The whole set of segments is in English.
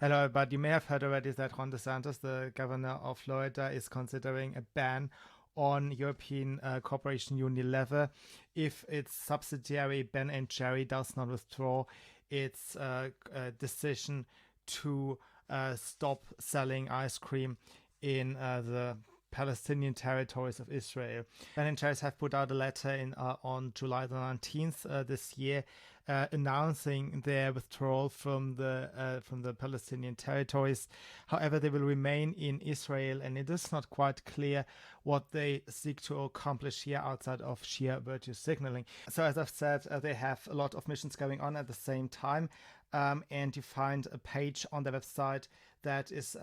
Hello, but you may have heard already that Ron DeSantis, the governor of Florida, is considering a ban on European corporation Unilever if its subsidiary Ben & Jerry does not withdraw its decision to stop selling ice cream in the Palestinian territories of Israel. Ben & Jerry's have put out a letter on July the 19th this year, announcing their withdrawal from the Palestinian territories. However, they will remain in Israel, and it is not quite clear what they seek to accomplish here outside of sheer virtue signaling. So, as I've said, they have a lot of missions going on at the same time, and you find a page on their website that is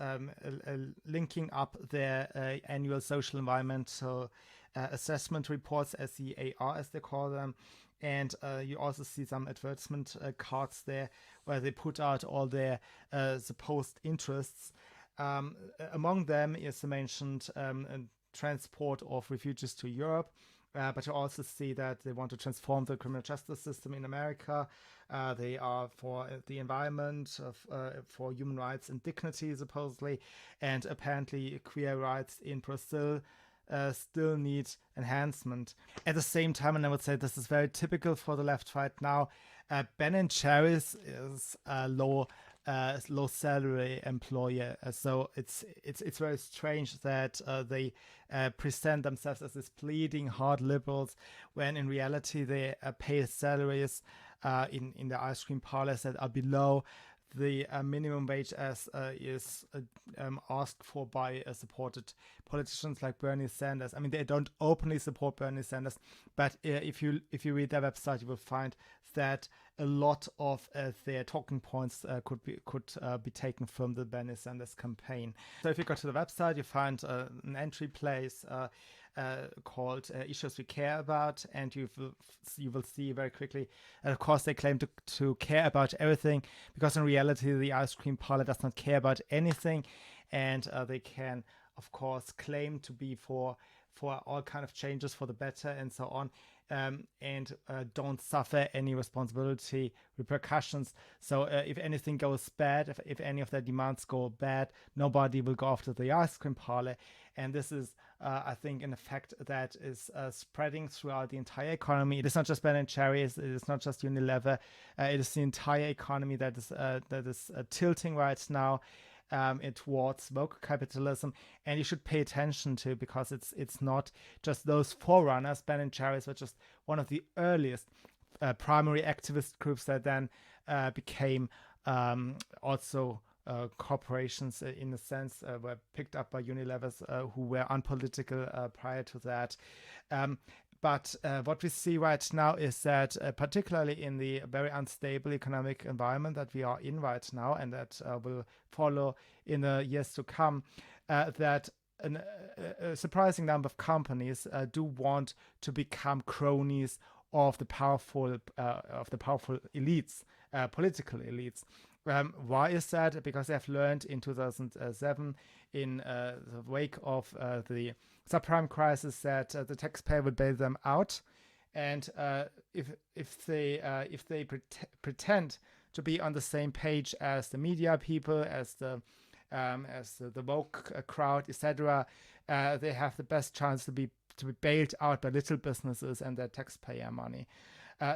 linking up their annual social environmental assessment reports, SEAR as they call them. And you also see some advertisement cards there where they put out all their supposed interests. Among them is mentioned transport of refugees to Europe. But you also see that they want to transform the criminal justice system in America. They are for the environment, for human rights and dignity, supposedly. And apparently queer rights in Brazil still need enhancement. At the same time, and I would say this is very typical for the left right now, Ben & Jerry's is a low salary employer, so it's very strange that they present themselves as this bleeding heart liberals when in reality they pay salaries in the ice cream parlors that are below the minimum wage as is asked for by supported politicians like Bernie Sanders. I mean, they don't openly support Bernie Sanders, but if you read their website, you will find that a lot of their talking points could be taken from the Bernie Sanders campaign. So if you go to the website, you find an entry place called Issues We Care About, and you will see very quickly. And of course, they claim to care about everything, because in reality, the ice cream parlor does not care about anything, and they can, of course, claim to be for all kind of changes for the better and so on, and don't suffer any responsibility repercussions. So if anything goes bad, if any of their demands go bad, nobody will go after the ice cream parlor. And this is, I think, an effect that is spreading throughout the entire economy. It is not just Ben & Jerry's, it is not just Unilever. It is the entire economy that is tilting right now towards woke capitalism, and you should pay attention to, because it's not just those forerunners. Ben & Jerry's were just one of the earliest primary activist groups that then became also corporations in a sense, were picked up by Unilever's who were unpolitical prior to that. But what we see right now is that particularly in the very unstable economic environment that we are in right now, and that will follow in the years to come, that a surprising number of companies do want to become cronies of the powerful elites, political elites. Why is that? Because they have learned in 2007, in the wake of the subprime crisis, that the taxpayer would bail them out, and if they pretend to be on the same page as the media people, as the woke crowd, etc., they have the best chance to be bailed out by little businesses and their taxpayer money.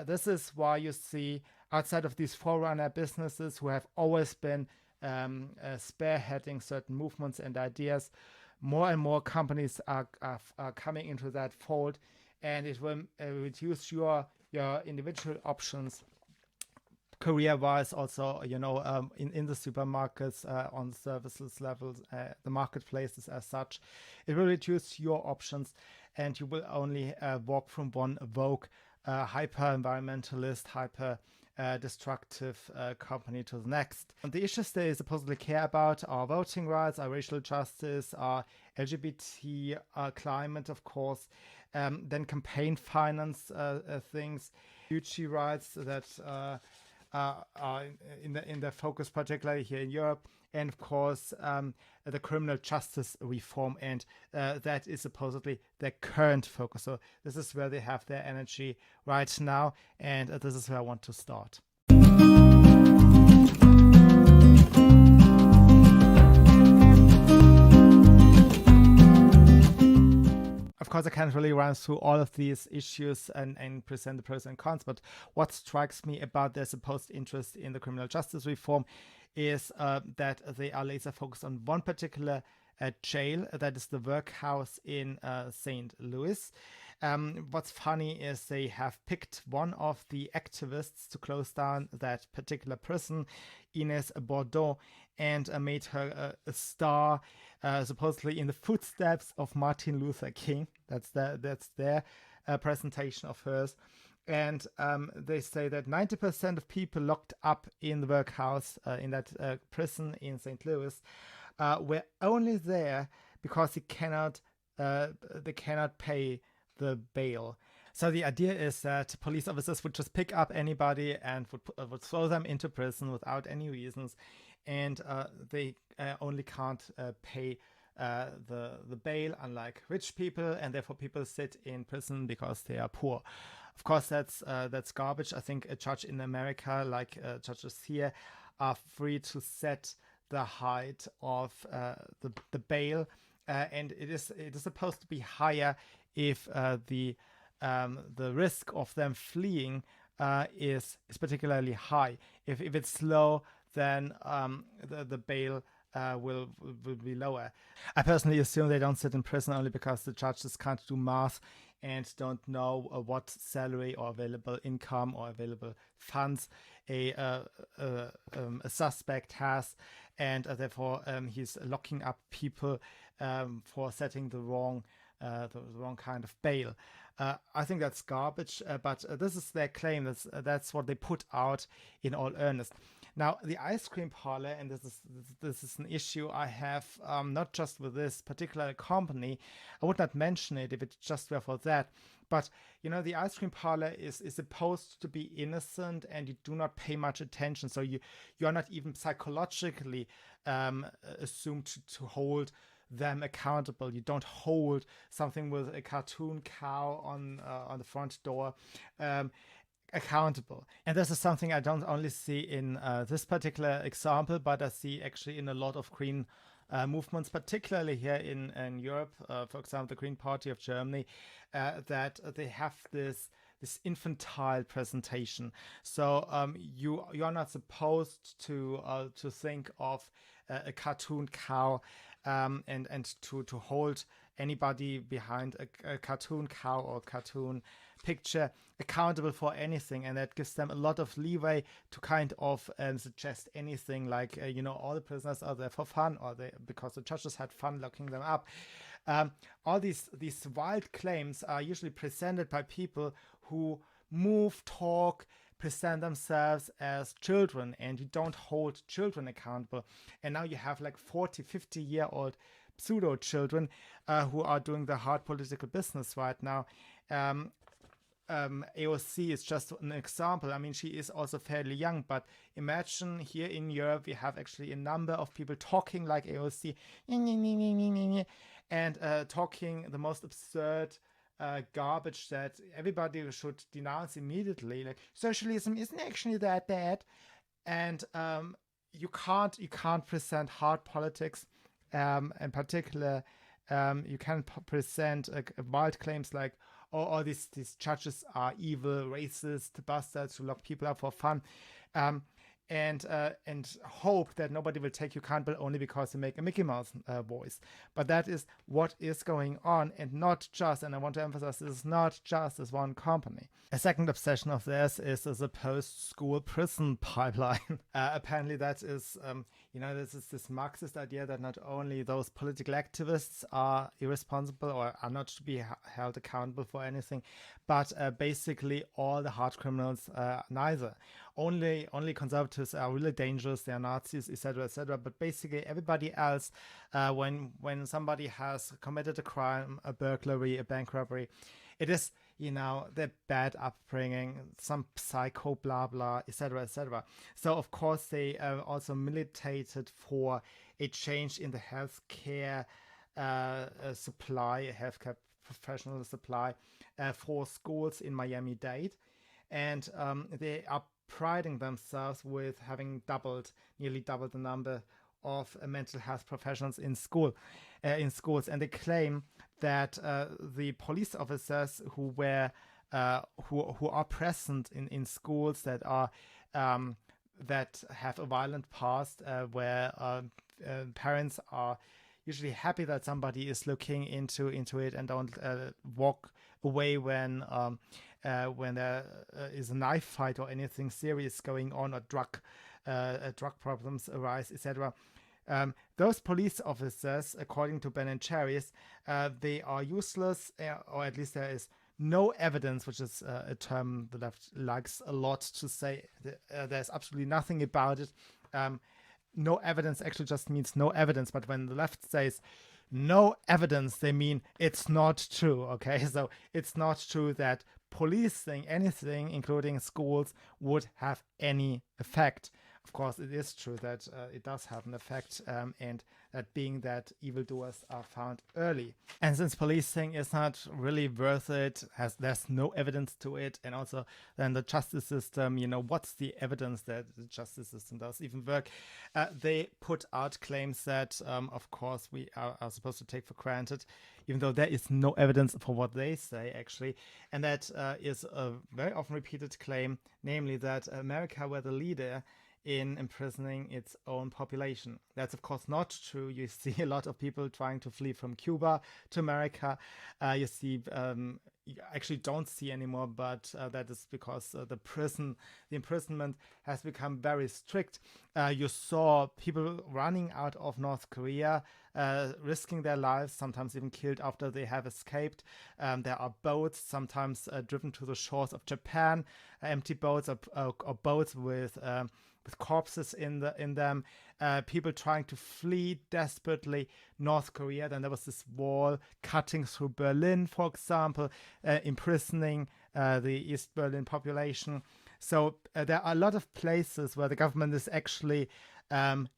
This is why you see, outside of these forerunner businesses who have always been spearheading certain movements and ideas, more and more companies are coming into that fold, and it will reduce your individual options career-wise, also, in the supermarkets, on the services levels, the marketplaces as such. It will reduce your options, and you will only walk from one woke, hyper-environmentalist, hyper-destructive company to the next. And the issues they supposedly care about are voting rights, are racial justice, are LGBT, climate, of course, then campaign finance things, refugee rights that are in the focus, particularly here in Europe, and of course the criminal justice reform, and that is supposedly their current focus. So this is where they have their energy right now, and this is where I want to start. can't really run through all of these issues and present the pros and cons, but what strikes me about their supposed interest in the criminal justice reform is that they are laser focused on one particular jail, that is the workhouse in St. Louis. What's funny is they have picked one of the activists to close down that particular prison, Ines Bordeaux, and made her a star, supposedly in the footsteps of Martin Luther King. That's their presentation of hers. And they say that 90% of people locked up in the workhouse, in that prison in St. Louis, were only there because they cannot pay the bail. So the idea is that police officers would just pick up anybody and would throw them into prison without any reasons, and they only can't pay the bail, unlike rich people, and therefore people sit in prison because they are poor. Of course, that's garbage. I think a judge in America, like judges here, are free to set the height of the bail, and it is supposed to be higher if the risk of them fleeing is particularly high. If it's low, then the bail will be lower. I personally assume they don't sit in prison only because the judges can't do math and don't know what salary or available income or available funds a suspect has, and therefore he's locking up people for setting the wrong kind of bail. I think that's garbage, but this is their claim. That's what they put out in all earnest. Now, the ice cream parlor, and this is an issue I have not just with this particular company. I would not mention it if it just were for that. But, the ice cream parlor is supposed to be innocent, and you do not pay much attention. So you are not even psychologically assumed to hold them accountable. You don't hold something with a cartoon cow on the front door accountable. And this is something I don't only see in this particular example, but I see actually in a lot of green movements, particularly here in Europe, for example, the Green Party of Germany, that they have this infantile presentation. So you are not supposed to think of a cartoon cow and to hold anybody behind a cartoon cow or cartoon picture accountable for anything, and that gives them a lot of leeway to kind of suggest anything, like all the prisoners are there for fun, or because the judges had fun locking them up. All these wild claims are usually presented by people who move, talk, present themselves as children, and you don't hold children accountable. And now you have like 40, 50-year-old pseudo children who are doing the hard political business right now. AOC is just an example. I mean, she is also fairly young, but imagine here in Europe, we have actually a number of people talking like AOC and talking the most absurd garbage that everybody should denounce immediately. Like, socialism isn't actually that bad, and you can't present hard politics. In particular, you can present wild claims like, "Oh, all these judges are evil, racist bastards who lock people up for fun," and hope that nobody will take you accountable only because you make a Mickey Mouse voice. But that is what is going on, and not just, and I want to emphasize, this is not just this one company. A second obsession of theirs is the post-school prison pipeline. Apparently that is, this is this Marxist idea that not only those political activists are irresponsible or are not to be held accountable for anything, but basically all the hard criminals neither. Only conservatives are really dangerous, they are Nazis, etc., etc. But basically everybody else, when somebody has committed a crime, a burglary, a bank robbery, it is, their bad upbringing, some psycho blah blah, etc., etc. So of course they also militated for a change in the healthcare supply, healthcare professional supply for schools in Miami-Dade, and they are priding themselves with having nearly doubled the number of mental health professionals in schools, and they claim that the police officers who are present in schools that are that have a violent past, where parents are usually happy that somebody is looking into it and don't walk away when there is a knife fight or anything serious going on, or drug problems arise, etc. Those police officers, according to Ben and Cherries, they are useless, or at least there is no evidence, which is a term the left likes a lot to say. There's absolutely nothing about it. No evidence actually just means no evidence, but when the left says no evidence, they mean it's not true, okay? So it's not true that policing anything, including schools, would have any effect. Of course, it is true that it does have an effect, and that being that evildoers are found early. And since policing is not really worth it, there's no evidence to it, and also then the justice system, what's the evidence that the justice system does even work? They put out claims that, of course, we are supposed to take for granted, even though there is no evidence for what they say, actually. And that is a very often repeated claim, namely that America were the leader in imprisoning its own population. That's of course not true. You see a lot of people trying to flee from Cuba to America. You actually don't see anymore, but that is because the imprisonment has become very strict. You saw people running out of North Korea, risking their lives, sometimes even killed after they have escaped. There are boats sometimes driven to the shores of Japan, empty boats or boats with corpses in them, people trying to flee desperately North Korea. Then there was this wall cutting through Berlin, for example, imprisoning the East Berlin population. So there are a lot of places where the government is actually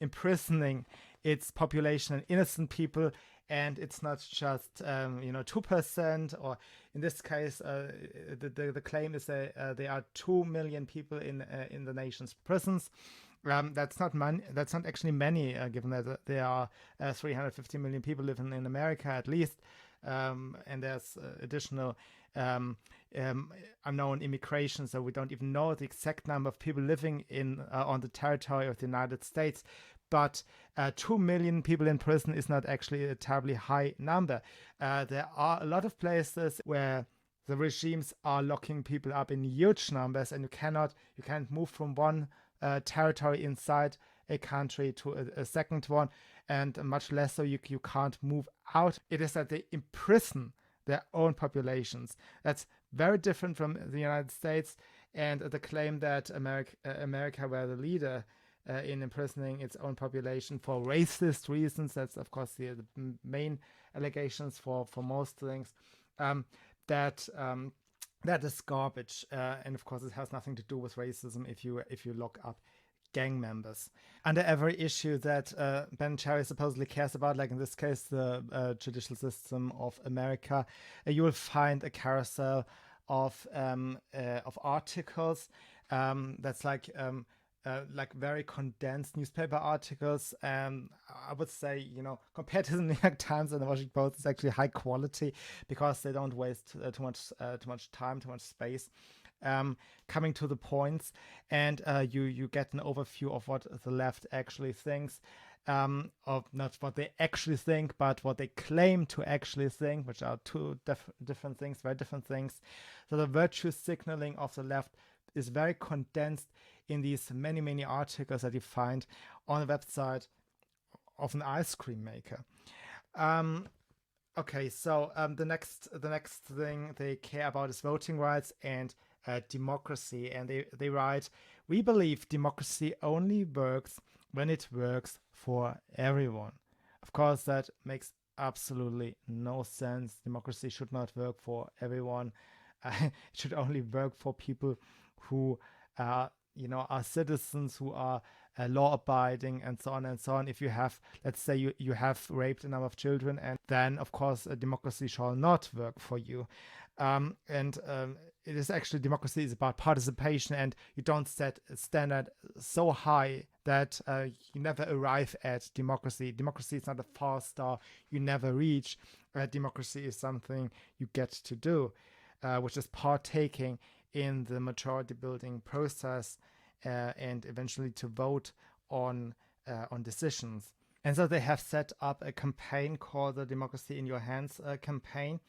imprisoning its population and innocent people. And it's not just 2%, or in this case, the claim is that there are 2 million people in the nation's prisons. That's not actually many, given that there are 350 million people living in America at least, and there's additional unknown immigration, so we don't even know the exact number of people living on the territory of the United States. But 2 million people in prison is not actually a terribly high number. There are a lot of places where the regimes are locking people up in huge numbers, and you can't move from one territory inside a country to a second one, and much less so you can't move out. It is that they imprison their own populations. That's very different from the United States, and the claim that America were the leader in imprisoning its own population for racist reasons. That's of course the main allegations for most things. That is garbage, and of course it has nothing to do with racism if you lock up gang members. Under every issue that Ben Cherry supposedly cares about, like in this case the judicial system of America, you will find a carousel of articles that's like very condensed newspaper articles. I would say, compared to the New York Times and the Washington Post, it's actually high quality because they don't waste too much time, too much space, coming to the points, and you get an overview of what the left actually thinks, of not what they actually think, but what they claim to actually think, which are two different things, very different things. So the virtue signaling of the left is very condensed in these many, many articles that you find on the website of an ice cream maker. Okay, so the next thing they care about is voting rights and democracy. And they write, "We believe democracy only works when it works for everyone." Of course, that makes absolutely no sense. Democracy should not work for everyone. It should only work for people who are citizens, who are law-abiding, and so on and so on. If you have, let's say you have raped a number of children, and then of course a democracy shall not work for you. And it is actually, democracy is about participation, and you don't set a standard so high that you never arrive at democracy. Democracy is not a far star you never reach. Democracy is something you get to do, which is partaking in the majority building process, and eventually to vote on decisions. And so they have set up a campaign called the Democracy in Your Hands campaign.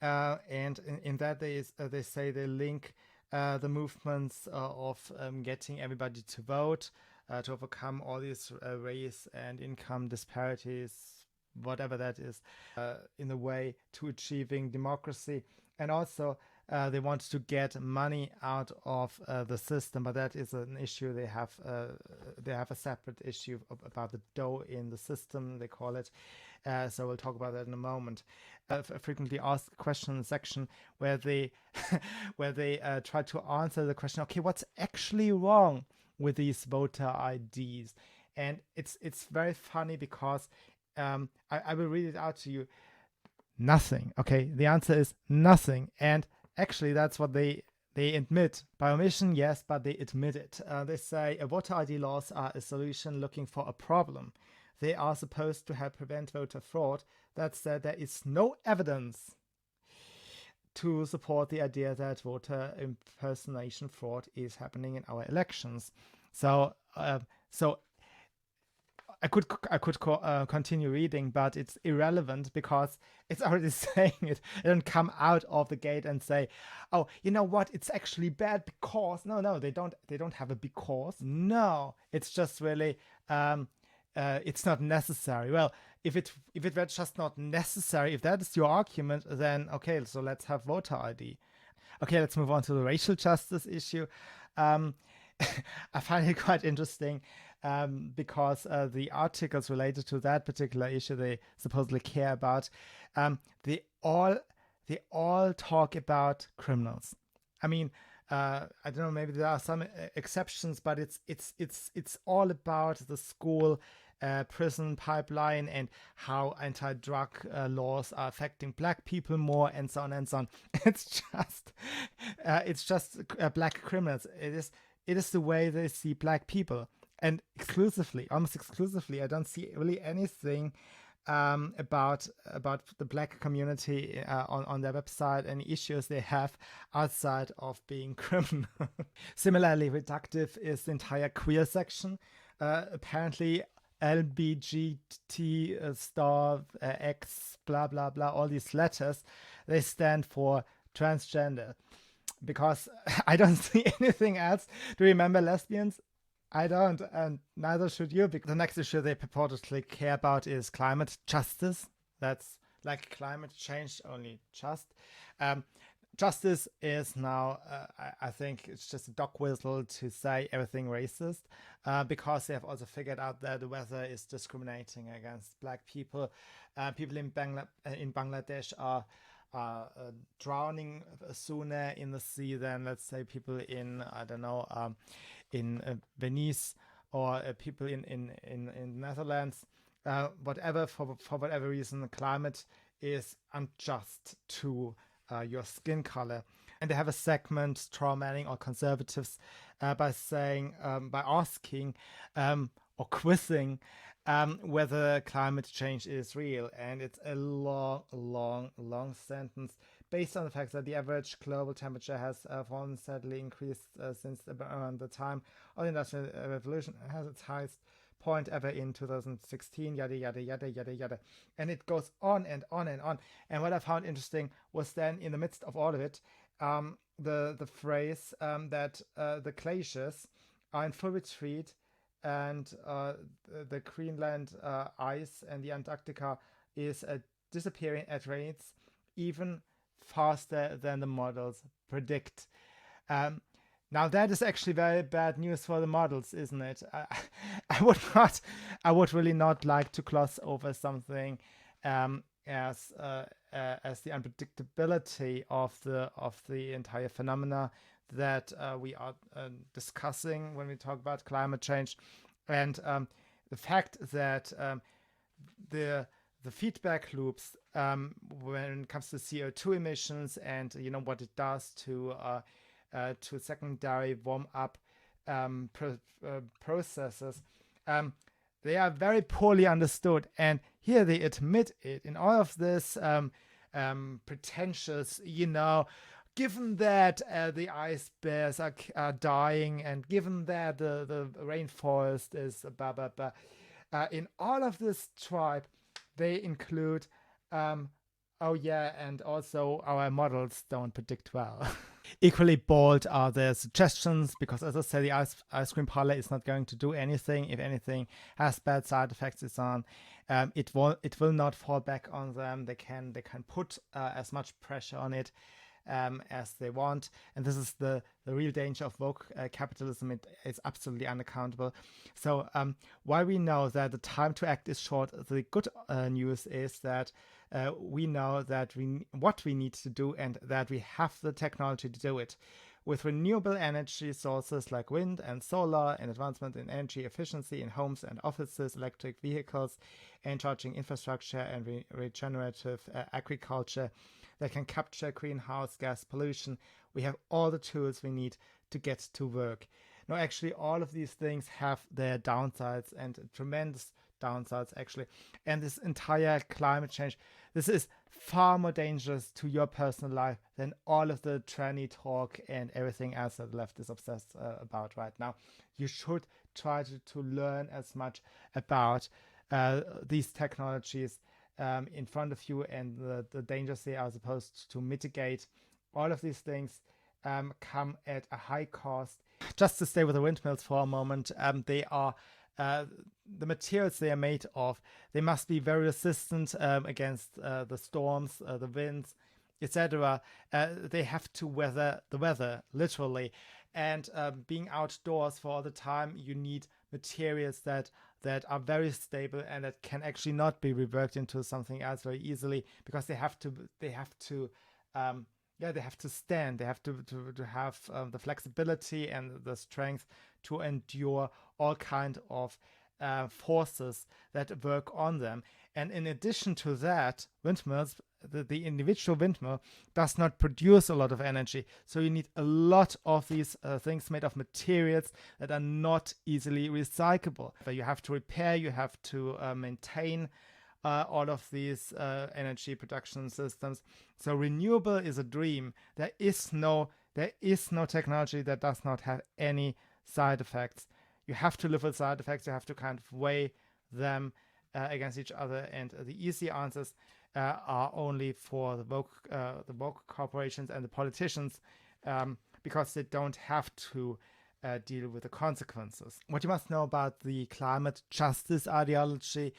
And in that they say they link the movements of getting everybody to vote, to overcome all these race and income disparities, whatever that is, in a way to achieving democracy. And also they want to get money out of the system, but that is an issue. They have a separate issue about the dough in the system, they call it. So we'll talk about that in a moment. A frequently asked question section where they try to answer the question, okay, what's actually wrong with these voter IDs? And it's very funny because I will read it out to you. Nothing. Okay, the answer is nothing. And actually, that's what they admit. By omission, yes, but they admit it. They say voter ID laws are a solution looking for a problem. They are supposed to help prevent voter fraud. That said, there is no evidence to support the idea that voter impersonation fraud is happening in our elections. So I could continue reading, but it's irrelevant because it's already saying it. It doesn't come out of the gate and say, "Oh, you know what? It's actually bad because." No, they don't have a because. No, it's just really it's not necessary. Well, if it were just not necessary, if that is your argument, then okay, so let's have voter ID. Okay, let's move on to the racial justice issue. I find it quite interesting. Because the articles related to that particular issue they supposedly care about, they all talk about criminals. I mean, I don't know, maybe there are some exceptions, but it's all about the school prison pipeline and how anti-drug laws are affecting black people more, and so on and so on. It's just black criminals. It is the way they see black people. And almost exclusively, I don't see really anything about the black community on their website, any issues they have outside of being criminal. Similarly, reductive is the entire queer section. Apparently, LBGT star X blah blah blah, all these letters, they stand for transgender. Because I don't see anything else. Do you remember lesbians? I don't, and neither should you. Because the next issue they purportedly care about is climate justice. That's like climate change, only just. Justice is now, I think it's just a dog whistle to say everything racist, because they have also figured out that the weather is discriminating against black people. People in Bangladesh are drowning sooner in the sea than, let's say, people in, I don't know, in Venice, or people in Netherlands. Whatever, for whatever reason, the climate is unjust to your skin color. And they have a segment, straw manning or conservatives, by asking or quizzing whether climate change is real. And it's a long sentence, based on the fact that the average global temperature has fallen steadily increased since around the time of the Industrial Revolution. It has its highest point ever in 2016, yada yada yada yada yada, and it goes on and on and on. And what I found interesting was then, in the midst of all of it, the phrase that the glaciers are in full retreat, and the Greenland ice and the Antarctica is disappearing at rates even faster than the models predict. Now that is actually very bad news for the models, isn't it? I would really not like to gloss over something as the unpredictability of the entire phenomena that we are discussing when we talk about climate change, and the fact that the the feedback loops when it comes to CO2 emissions and what it does to secondary warm up processes, they are very poorly understood, and here they admit it in all of this pretentious, given that the ice bears are dying, and given that the rainforest is blah blah blah, in all of this tribe, they include, oh yeah, and also our models don't predict well. Equally bold are their suggestions, because as I said, the ice cream parlor is not going to do anything. If anything has bad side effects, it's on. It will not fall back on them. They can put as much pressure on it as they want, and this is the real danger of woke capitalism. It is absolutely unaccountable. So while we know that the time to act is short, the good news is that we know that what we need to do, and that we have the technology to do it. With renewable energy sources like wind and solar, and advancement in energy efficiency in homes and offices, electric vehicles, and charging infrastructure, and regenerative agriculture that can capture greenhouse gas pollution, we have all the tools we need to get to work. No, actually, all of these things have their downsides, and tremendous downsides, actually. And this entire climate change, this is far more dangerous to your personal life than all of the tranny talk and everything else that the left is obsessed about right now. You should try to learn as much about these technologies in front of you, and the dangers they are supposed to mitigate. All of these things come at a high cost. Just to stay with the windmills for a moment, they are the materials they are made of. They must be very resistant against the storms, the winds, etc. They have to weather the weather, literally. And being outdoors for all the time, you need materials that are very stable and that can actually not be reworked into something else very easily, because they have to stand. They have to have the flexibility and the strength to endure all kind of forces that work on them. And in addition to that, windmills, the individual windmill does not produce a lot of energy. So you need a lot of these things made of materials that are not easily recyclable. But you have to repair, you have to maintain all of these energy production systems. So renewable is a dream. There is no technology that does not have any side effects. You have to live with side effects. You have to kind of weigh them against each other, and the easy answers are only for the woke corporations and the politicians, because they don't have to deal with the consequences. What you must know about the climate justice ideology,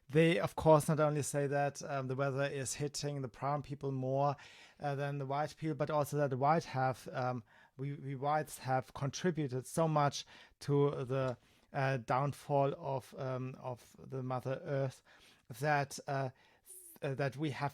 they of course not only say that the weather is hitting the brown people more than the white people, but also that the whites have contributed so much to the downfall of the Mother Earth, that we have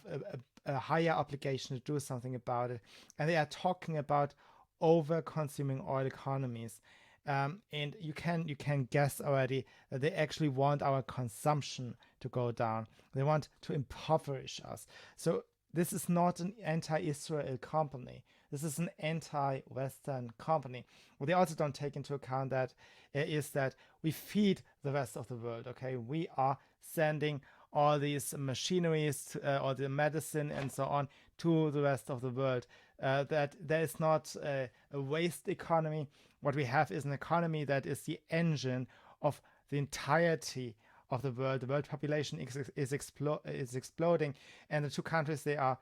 a higher obligation to do something about it. And they are talking about over-consuming oil economies. And you can guess already that they actually want our consumption to go down. They want to impoverish us. So this is not an anti-Israel company. This is an anti-Western company. What they also don't take into account is that we feed the rest of the world. Okay, we are sending all these machineries, all the medicine and so on, to the rest of the world. That there is not a waste economy. What we have is an economy that is the engine of the entirety of the world. The world population is exploding, and the two countries they are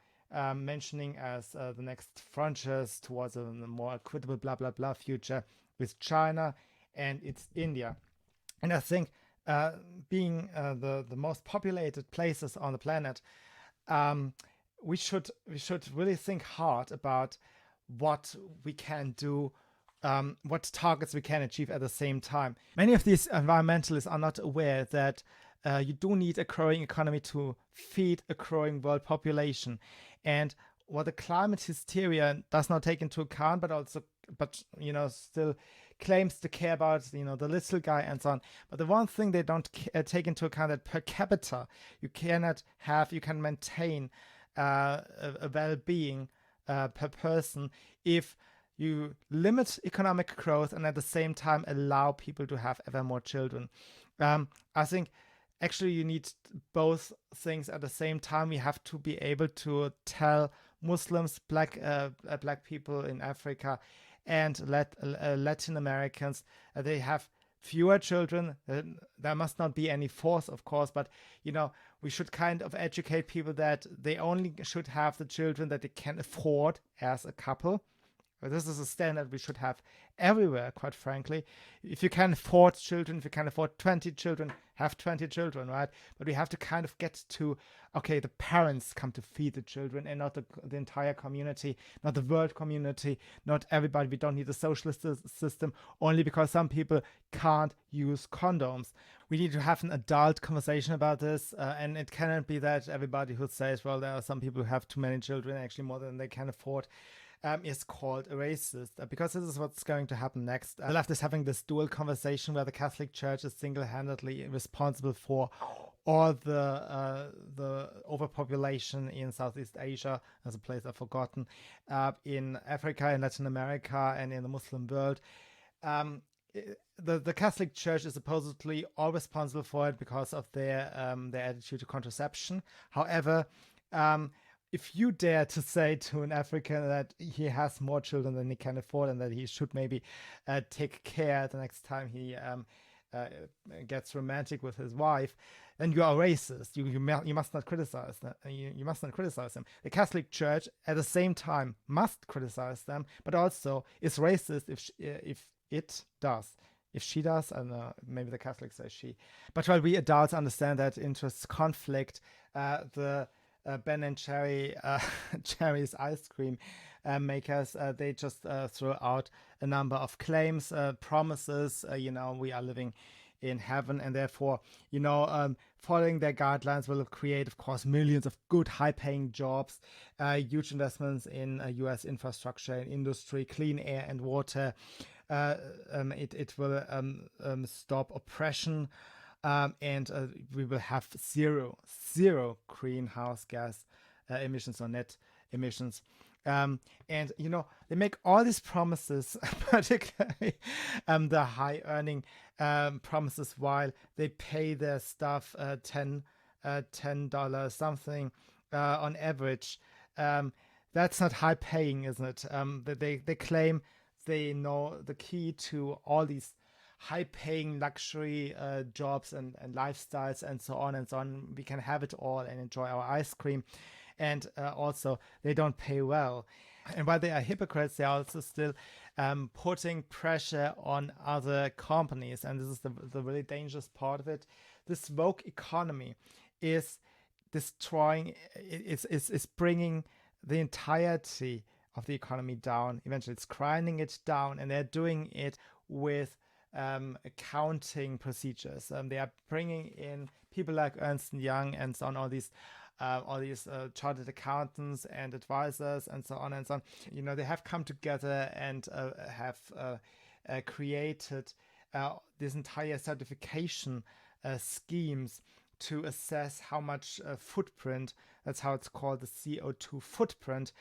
mentioning as the next frontiers towards a more equitable blah blah blah future with China and it's India. And I think being the most populated places on the planet, we should really think hard about what we can do, what targets we can achieve at the same time. Many of these environmentalists are not aware that you do need a growing economy to feed a growing world population. And what the climate hysteria does not take into account, but still claims to care about, the little guy and so on. But the one thing they don't take into account that per capita, you can maintain a well-being per person if you limit economic growth and at the same time allow people to have ever more children. I think actually you need both things at the same time. We have to be able to tell Muslims, black people in Africa and Latin Americans, they have fewer children. There must not be any force, of course, but we should kind of educate people that they only should have the children that they can afford as a couple. This is a standard we should have everywhere, quite frankly. If you can afford children, if you can afford 20 children, have 20 children, right? But we have to kind of get to, okay, the parents come to feed the children and not the entire community, not the world community, not everybody. We don't need a socialist system only because some people can't use condoms. We need to have an adult conversation about this, and it cannot be that everybody who says, well, there are some people who have too many children, actually more than they can afford, is called a racist, because this is what's going to happen next. The left is having this dual conversation where the Catholic Church is single-handedly responsible for all the overpopulation in Southeast Asia, as a place I've forgotten, in Africa, in Latin America, and in the Muslim world. The Catholic Church is supposedly all responsible for it because of their attitude to contraception. However, if you dare to say to an African that he has more children than he can afford and that he should maybe take care the next time he gets romantic with his wife, then you are racist. You must not criticize that. You must not criticize them. The Catholic Church, at the same time, must criticize them, but also is racist if it does. If she does, and maybe the Catholics say she. But while we adults understand that interests conflict, the Ben and Jerry's ice cream makers, they just throw out a number of claims, promises, we are living in heaven, and therefore, following their guidelines will create, of course, millions of good, high-paying jobs, huge investments in U.S. infrastructure and industry, clean air and water. It will stop oppression. And we will have zero greenhouse gas emissions or net emissions. And they make all these promises, particularly the high earning promises, while they pay their staff $10 something on average. That's not high paying, isn't it? They claim they know the key to all these high-paying luxury jobs and lifestyles and so on and so on. We can have it all and enjoy our ice cream. And also, they don't pay well. And while they are hypocrites, they are also still putting pressure on other companies. And this is the really dangerous part of it. This woke economy is destroying, is bringing the entirety of the economy down. Eventually, it's grinding it down, and they're doing it with accounting procedures. They are bringing in people like Ernst & Young and so on, all these chartered accountants and advisors and so on and so on. They have come together and have created this entire certification schemes to assess how much footprint, that's how it's called, the CO2 footprint,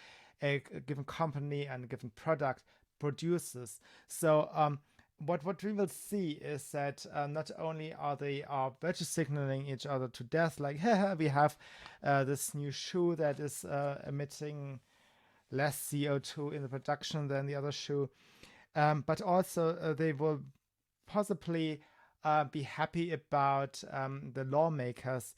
a given company and a given product produces. So what we will see is that not only are they virtue signaling each other to death, like, we have this new shoe that is emitting less CO2 in the production than the other shoe, but also they will possibly be happy about the lawmakers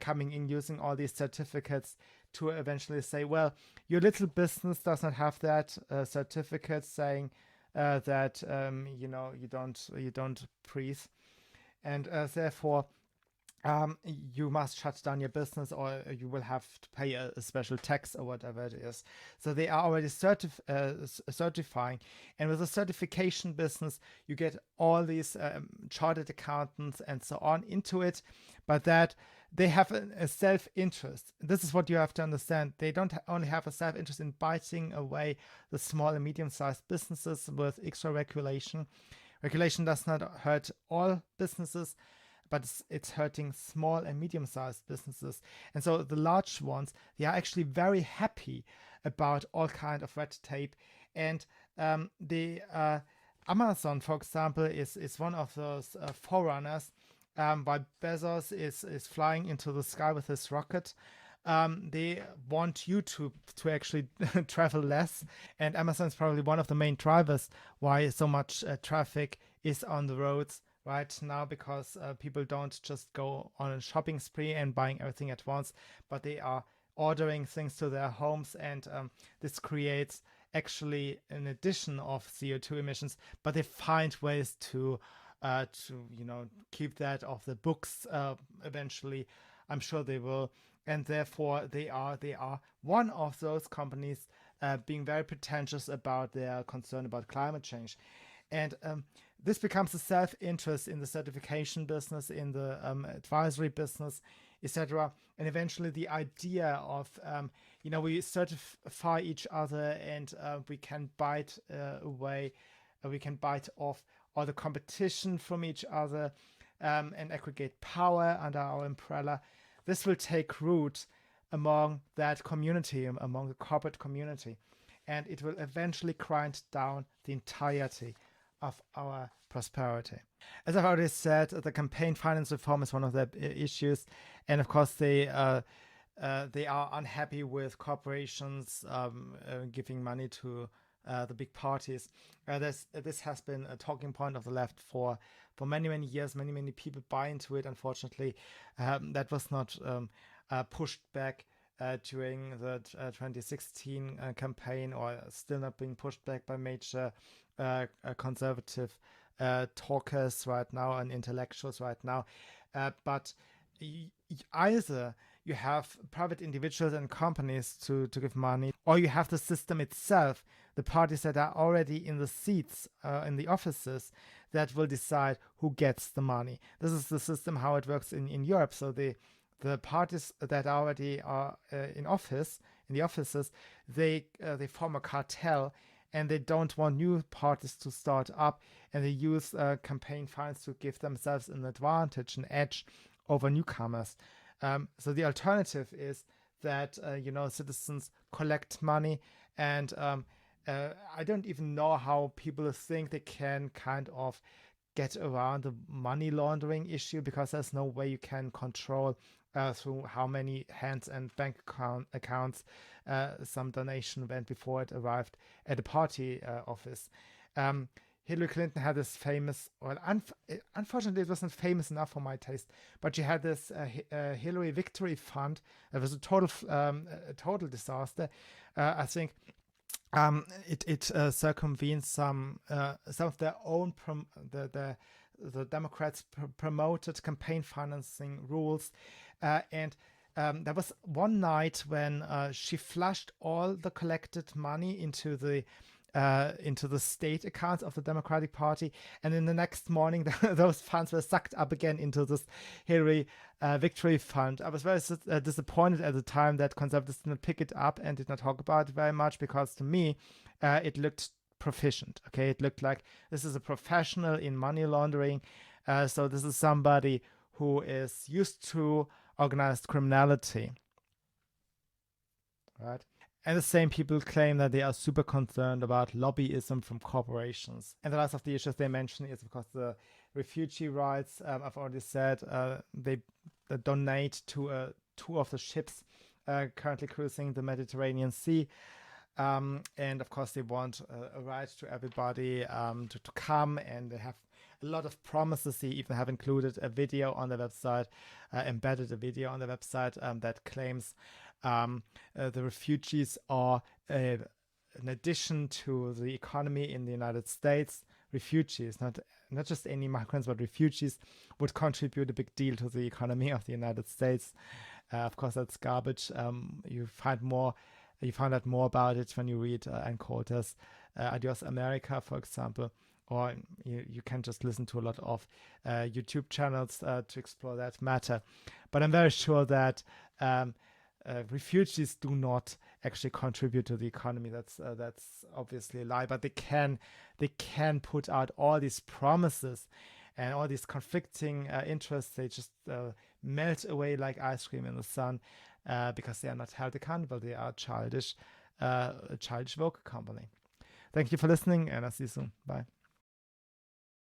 coming in using all these certificates to eventually say, well, your little business does not have that certificate saying that you don't breathe, and therefore you must shut down your business, or you will have to pay a special tax or whatever it is. So they are already certifying, and with a certification business, you get all these chartered accountants and so on into it, but that they have a self-interest. This is what you have to understand. They don't only have a self-interest in biting away the small and medium-sized businesses with extra regulation. Regulation does not hurt all businesses, but it's hurting small and medium-sized businesses. And so the large ones, they are actually very happy about all kind of red tape. And Amazon, for example, is one of those forerunners. While Bezos is flying into the sky with his rocket, they want you to actually travel less. And Amazon is probably one of the main drivers why so much traffic is on the roads right now, because people don't just go on a shopping spree and buying everything at once, but they are ordering things to their homes, and this creates actually an addition of CO2 emissions, but they find ways to keep that off the books eventually. I'm sure they will, and therefore they are one of those companies being very pretentious about their concern about climate change. And this becomes a self-interest in the certification business, in the advisory business, etc. And eventually the idea of, we certify each other, and we can bite off all the competition from each other and aggregate power under our umbrella. This will take root among that community, among the corporate community, and it will eventually grind down the entirety of our prosperity. As I've already said, the campaign finance reform is one of the issues, and of course they are unhappy with corporations giving money to the big parties. This has been a talking point of the left for many years. Many people buy into it. Unfortunately, that was not pushed back during the 2016 campaign, or still not being pushed back by major conservative talkers right now and intellectuals right now. But either you have private individuals and companies to give money, or you have the system itself, the parties that are already in the seats, in the offices, that will decide who gets the money. This is the system, how it works in Europe. So the parties that already are in the offices, they form a cartel, and they don't want new parties to start up, and they use campaign funds to give themselves an advantage, an edge over newcomers. So the alternative is that citizens collect money, and I don't even know how people think they can kind of get around the money laundering issue, because there's no way you can control through how many hands and bank accounts some donation went before it arrived at the party office. Hillary Clinton had this famous, unfortunately it wasn't famous enough for my taste, but she had this Hillary Victory Fund. It was a total disaster. I think it circumvenes some of their own the Democrats promoted campaign financing rules, and there was one night when she flushed all the collected money into the state accounts of the Democratic Party, and in the next morning those funds were sucked up again into this Hillary Victory Fund. I was very disappointed at the time that conservatives did not pick it up and did not talk about it very much, because to me it looked proficient. Okay, it looked like this is a professional in money laundering. So this is somebody who is used to organized criminality, right? And the same people claim that they are super concerned about lobbyism from corporations. And the last of the issues they mention is, of course, the refugee rights. I've already said they donate to two of the ships currently cruising the Mediterranean Sea. And of course, they want a right to everybody to come, and they have a lot of promises. They even have included a video on their website, embedded a video on their website that claims the refugees are an addition to the economy in the United States. Refugees, not just any migrants, but refugees would contribute a big deal to the economy of the United States. Of course, that's garbage. You find out more about it when you read Ann Coulter's Adios America, for example. or you can just listen to a lot of YouTube channels to explore that matter. But I'm very sure that refugees do not actually contribute to the economy. That's obviously a lie. But they can put out all these promises and all these conflicting interests. They just melt away like ice cream in the sun because they are not held accountable. They are a childish vocal company. Thank you for listening, and I'll see you soon. Bye.